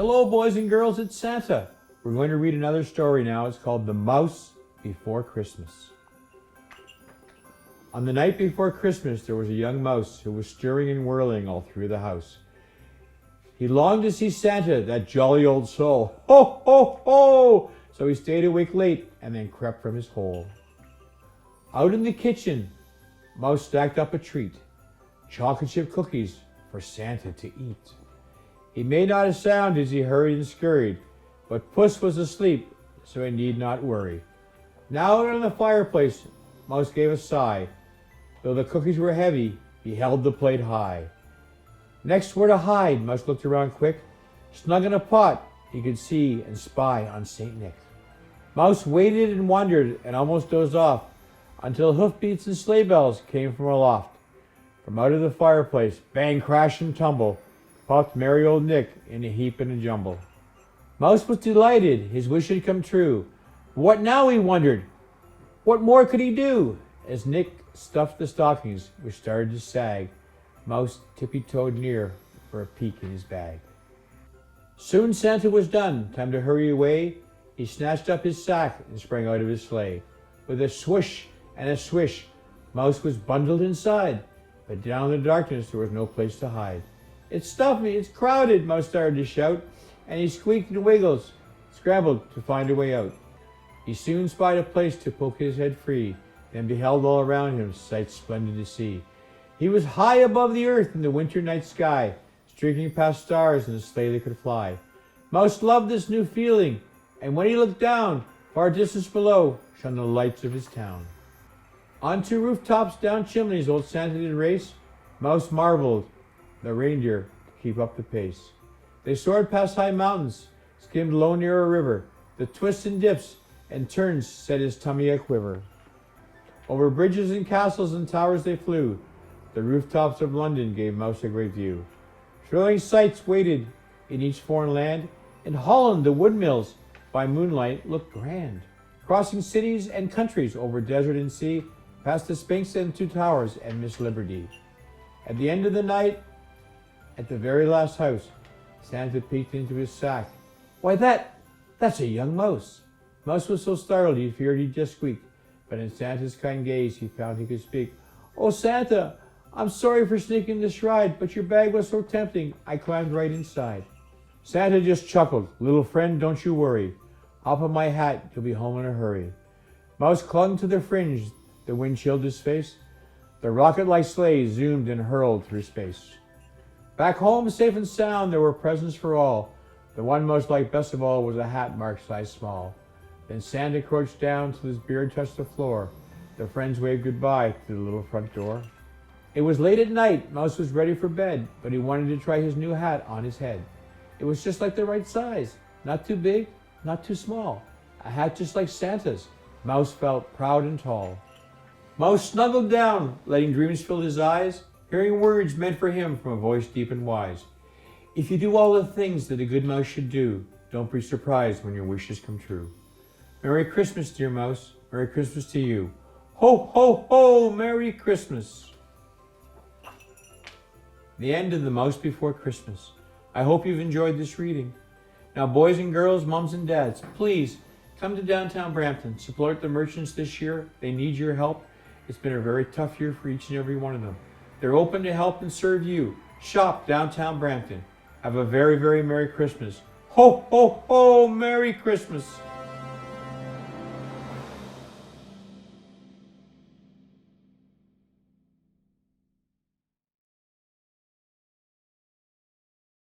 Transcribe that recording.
Hello, boys and girls, it's Santa. We're going to read another story now. It's called The Mouse Before Christmas. On the night before Christmas, there was a young mouse who was stirring and whirling all through the house. He longed to see Santa, that jolly old soul. Ho, ho, ho! So he stayed awake late and then crept from his hole. Out in the kitchen, Mouse stacked up a treat, chocolate chip cookies for Santa to eat. He made not a sound as he hurried and scurried, but Puss was asleep, so he need not worry. Now out on the fireplace, Mouse gave a sigh. Though the cookies were heavy, he held the plate high. Next, where to hide, Mouse looked around quick. Snug in a pot, he could see and spy on St. Nick. Mouse waited and wondered and almost dozed off until hoofbeats and sleigh bells came from aloft. From out of the fireplace, bang, crash, and tumble, popped merry old Nick in a heap and a jumble. Mouse was delighted, his wish had come true. What now, he wondered? What more could he do? As Nick stuffed the stockings, which started to sag, Mouse tippy-toed near for a peek in his bag. Soon Santa was done, time to hurry away. He snatched up his sack and sprang out of his sleigh. With a swoosh and a swish, Mouse was bundled inside, but down in the darkness there was no place to hide. It's stuffy, it's crowded, Mouse started to shout, and he squeaked and wiggled, scrambled to find a way out. He soon spied a place to poke his head free, then beheld all around him sights splendid to see. He was high above the earth in the winter night sky, streaking past stars in a sleigh that could fly. Mouse loved this new feeling, and when he looked down, far distance below shone the lights of his town. Onto rooftops, down chimneys, old Santa did race. Mouse marveled the reindeer to keep up the pace. They soared past high mountains, skimmed low near a river. The twists and dips and turns set his tummy a quiver. Over bridges and castles and towers they flew. The rooftops of London gave Mouse a great view. Thrilling sights waited in each foreign land. In Holland, the windmills by moonlight looked grand. Crossing cities and countries over desert and sea, past the Sphinx and two towers and Miss Liberty. At the end of the night, at the very last house, Santa peeked into his sack. Why, that's a young mouse. Mouse was so startled he feared he'd just squeak, but in Santa's kind gaze he found he could speak. Oh, Santa, I'm sorry for sneaking this ride, but your bag was so tempting, I climbed right inside. Santa just chuckled. Little friend, don't you worry. Hop on my hat, you'll be home in a hurry. Mouse clung to the fringe, the wind chilled his face. The rocket-like sleigh zoomed and hurled through space. Back home, safe and sound, there were presents for all. The one most liked best of all was a hat marked size small. Then Santa crouched down till his beard touched the floor. The friends waved goodbye to the little front door. It was late at night. Mouse was ready for bed, but he wanted to try his new hat on his head. It was just like the right size. Not too big, not too small. A hat just like Santa's. Mouse felt proud and tall. Mouse snuggled down, letting dreams fill his eyes, hearing words meant for him from a voice deep and wise. If you do all the things that a good mouse should do, don't be surprised when your wishes come true. Merry Christmas, dear mouse. Merry Christmas to you. Ho, ho, ho! Merry Christmas. The end of The Mouse Before Christmas. I hope you've enjoyed this reading. Now, boys and girls, moms and dads, please come to downtown Brampton. Support the merchants this year. They need your help. It's been a very tough year for each and every one of them. They're open to help and serve you. Shop downtown Brampton. Have a very, very Merry Christmas. Ho, ho, ho! Merry Christmas.